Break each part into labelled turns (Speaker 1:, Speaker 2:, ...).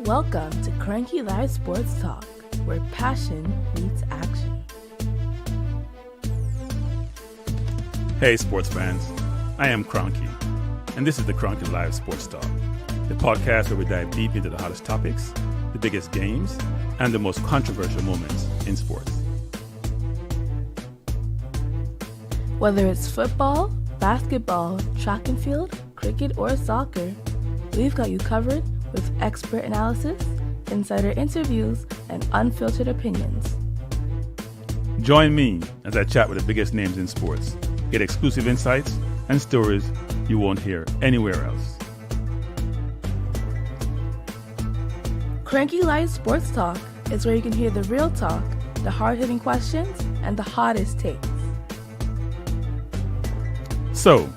Speaker 1: Welcome to Cranky Live Sports Talk, where passion meets action.
Speaker 2: Hey sports fans, I am Cranky, and this is the Cranky Live Sports Talk, the podcast where we dive deep into the hottest topics, the biggest games, and the most controversial moments in sports.
Speaker 1: Whether it's football, basketball, track and field, cricket, or soccer, we've got you covered with expert analysis, insider interviews, and unfiltered opinions.
Speaker 2: Join me as I chat with the biggest names in sports, get exclusive insights and stories you won't hear anywhere else.
Speaker 1: Cranky Live Sports Talk is where you can hear the real talk, the hard-hitting questions, and the hottest takes.
Speaker 2: So,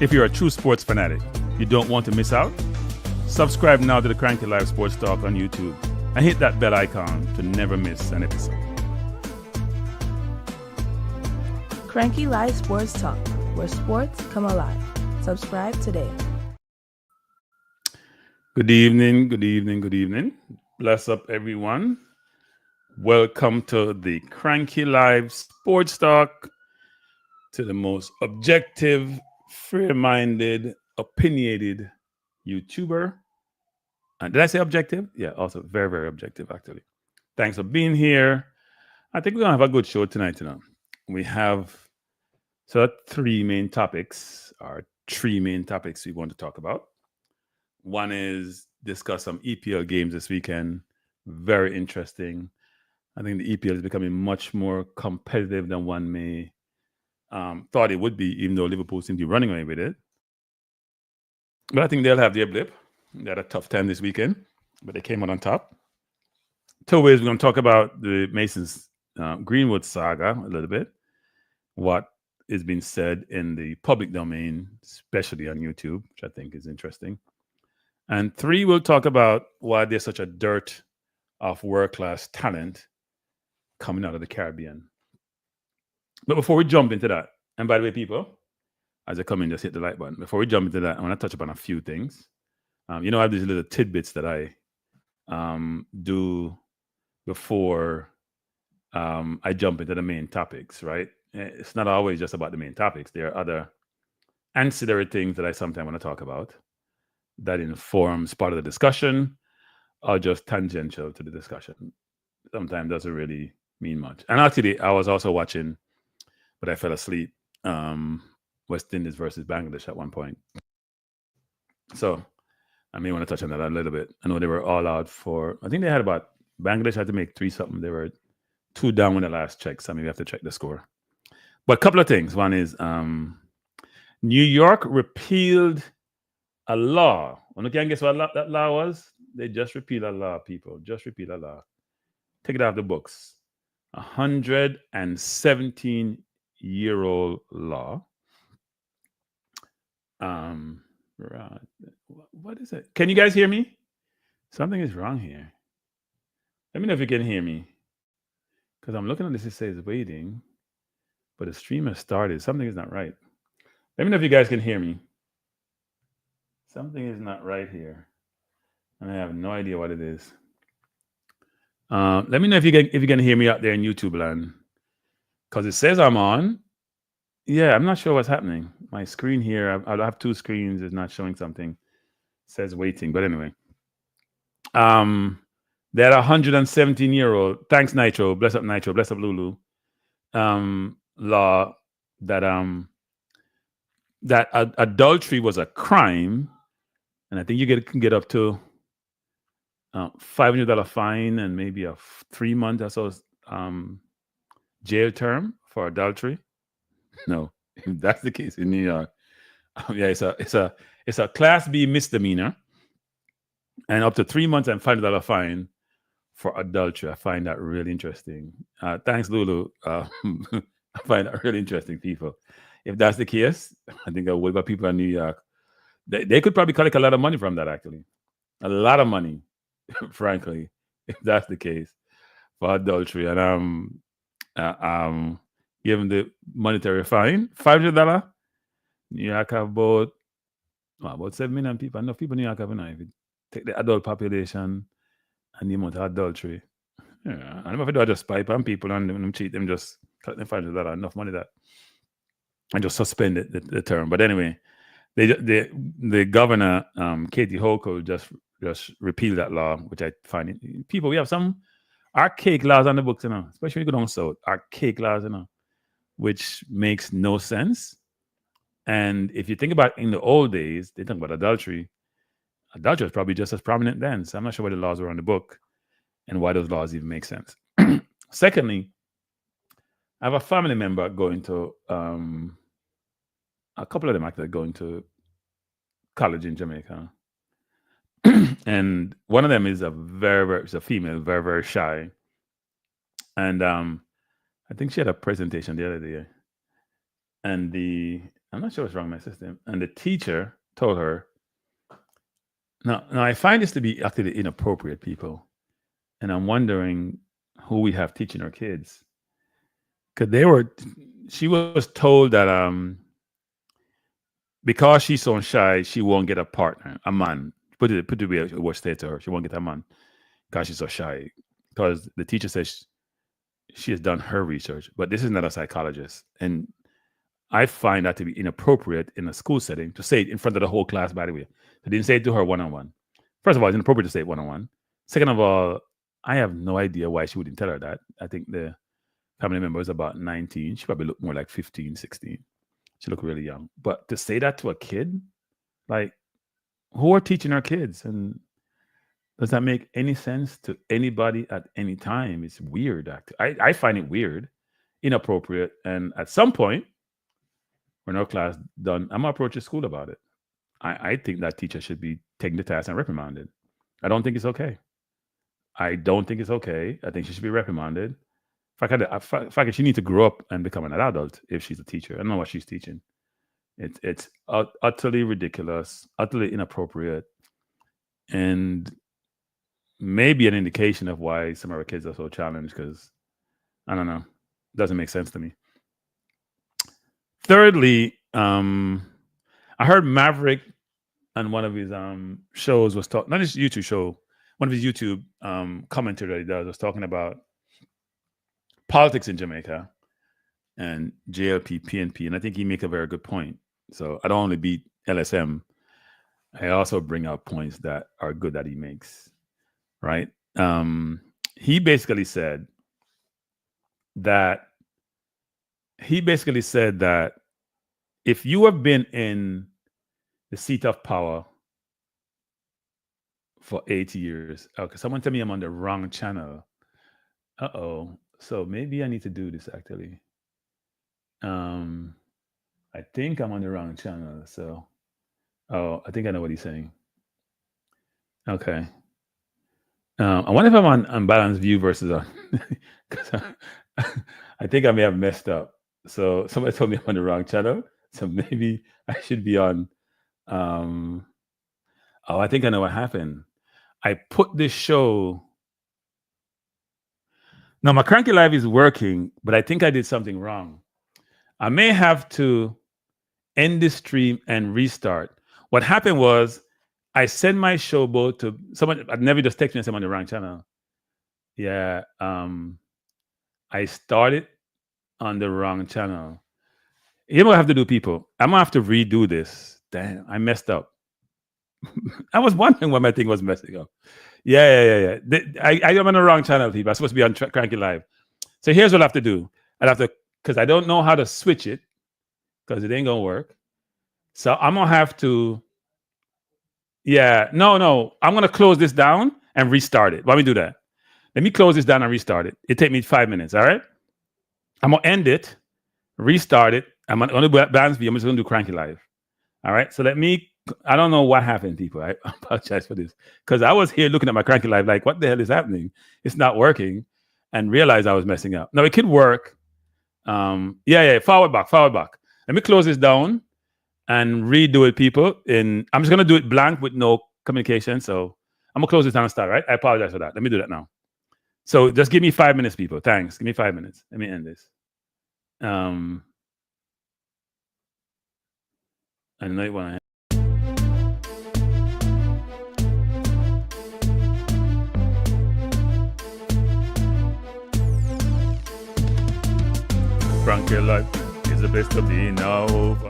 Speaker 2: if you're a true sports fanatic, you don't want to miss out, subscribe now to the Cranky Live Sports Talk on YouTube and hit that bell icon to never miss an episode.
Speaker 1: Cranky Live Sports Talk, where sports come alive. Subscribe today.
Speaker 2: Good evening, good evening, good evening. Bless up, everyone. Welcome to the Cranky Live Sports Talk, to the most objective, fair-minded, opinionated YouTuber. Did I say objective? Yeah, also very, very objective, actually. Thanks for being here. I think we're going to have a good show tonight, We have three main topics we want to talk about. One is discuss some EPL games this weekend. Very interesting. I think the EPL is becoming much more competitive than one may thought it would be, even though Liverpool seemed to be running away with it. But I think they'll have their blip. They had a tough time this weekend, but they came out on top. Two ways we're going to talk about the Mason's Greenwood Saga a little bit, what is being said in the public domain, especially on YouTube, which I think is interesting. And three, we'll talk about why there's such a dearth of world-class talent coming out of the Caribbean. But before we jump into that, and by the way, people, as I come in, just hit the like button. Before we jump into that, I want to touch upon a few things. I have these little tidbits that I do before I jump into the main topics, right? It's not always just about the main topics. There are other ancillary things that I sometimes want to talk about that informs part of the discussion or just tangential to the discussion. Sometimes doesn't really mean much. And actually, I was also watching, but I fell asleep, West Indies versus Bangladesh at one point. So I may want to touch on that a little bit. I know they were all out for, I think they had about, Bangladesh had to make 3-something. They were 2 down when the last check, so maybe have to check the score. But a couple of things. One is New York repealed a law. You can guess what that law was? They just repealed a law, people. Just repealed a law. Take it off the books. 117-year-old law. Right. What is it? Can you guys hear me? Something is wrong here. Let me know if you can hear me. Because I'm looking at this, it says waiting, but the stream has started. Something is not right. Let me know if you guys can hear me. Something is not right here. And I have no idea what it is. Let me know if you can hear me out there in YouTube land. Because it says I'm on. Yeah, I'm not sure what's happening. My screen here, I have 2 screens. It's not showing something. It says waiting. But anyway. That 117-year-old, thanks Nitro, bless up Nitro, bless up Lulu, law that adultery was a crime, and I think you can get up to $500 fine and maybe a 3-month or so jail term for adultery. No, if that's the case in New York, it's a Class B misdemeanor, and up to 3 months and $500 fine for adultery. I find that really interesting. Thanks, Lulu. I find that really interesting, people. If that's the case, I think what about people in New York? They could probably collect a lot of money from that, actually. A lot of money, frankly, if that's the case, for adultery. And give them the monetary fine, $500. New York have about 7 million people. Enough people in New York have enough. If you take the adult population, and the amount of adultery. Yeah, and if I do, I just pipe on people and them cheat them, just cut them $500 enough money that and just suspend it, the term. But anyway, the governor, Katie Hochul, just repealed that law, which I find people, we have some archaic laws on the books, especially when you go down south, archaic laws, which makes no sense. And if you think about in the old days, they talk about adultery. Adultery was probably just as prominent then. So I'm not sure why the laws were on the book and why those laws even make sense. Secondly, I have a family member going to, a couple of them actually going to college in Jamaica. And one of them is it's a female, very, very shy. And I think she had a presentation the other day. And I'm not sure what's wrong with my system. And the teacher told her, now I find this to be actually inappropriate, people. And I'm wondering who we have teaching our kids. Because she was told that because she's so shy, she won't get a partner, a man. Put it the way it was stated to her. She won't get a man because she's so shy. Because the teacher says she has done her research, but this is not a psychologist. And I find that to be inappropriate in a school setting to say it in front of the whole class, by the way. They didn't say it to her one-on-one. First of all, it's inappropriate to say it one-on-one. Second of all, I have no idea why she wouldn't tell her that. I think the family member is about 19. She probably looked more like 15, 16. She looked really young. But to say that to a kid, like, who are teaching our kids? And does that make any sense to anybody at any time? It's weird. I find it weird, inappropriate. And at some point, when our class done, I'm going to approach the school about it. I think that teacher should be taken to task and reprimanded. I don't think it's okay. I don't think it's okay. I think she should be reprimanded. In fact, she needs to grow up and become an adult if she's a teacher. I don't know what she's teaching. It's utterly ridiculous, utterly inappropriate, and maybe an indication of why some of our kids are so challenged, because, I don't know, it doesn't make sense to me. Thirdly, I heard Maverick on one of his shows was talking, not his YouTube show, one of his YouTube commentary that he does was talking about politics in Jamaica and JLP, PNP, and I think he makes a very good point. So I don't only beat LSM, I also bring out points that are good that he makes, right? He basically said that if you have been in the seat of power for 8 years, okay, someone tell me I'm on the wrong channel. So maybe I need to do this actually. I think I'm on the wrong channel. So, I think I know what he's saying. Okay. I wonder if I'm on unbalanced view versus on, because I think I may have messed up. So somebody told me I'm on the wrong channel. So maybe I should be on. I think I know what happened. I put this show. Now my Cranky Live is working, but I think I did something wrong. I may have to end this stream and restart. What happened was I sent my showboat to someone. I'd never just text me and say I'm on the wrong channel. Yeah. I started on the wrong channel. You know what I have to do, people? I'm going to have to redo this. Damn, I messed up. I was wondering why my thing was messing up. Yeah. I am on the wrong channel, people. I'm supposed to be on Cranky Live. So here's what I have to do. I'd have to, because I don't know how to switch it, because it ain't going to work. So I'm going to have to, no. I'm going to close this down and restart it. Why don't we do that? Let me close this down and restart it. It take me 5 minutes, all right? I'm going to end it, restart it. I'm going to balance view. I'm just going to do Cranky Live. All right? So I don't know what happened, people. I apologize for this. Because I was here looking at my Cranky Live like, what the hell is happening? It's not working. And realized I was messing up. Now, it could work. Forward back. Let me close this down and redo it, people. I'm just going to do it blank with no communication. So I'm going to close this down and start, right? I apologize for that. Let me do that now. So just give me 5 minutes, people. Thanks. Give me 5 minutes. Let me end this. I know you want to. cranky life is the best of being now over.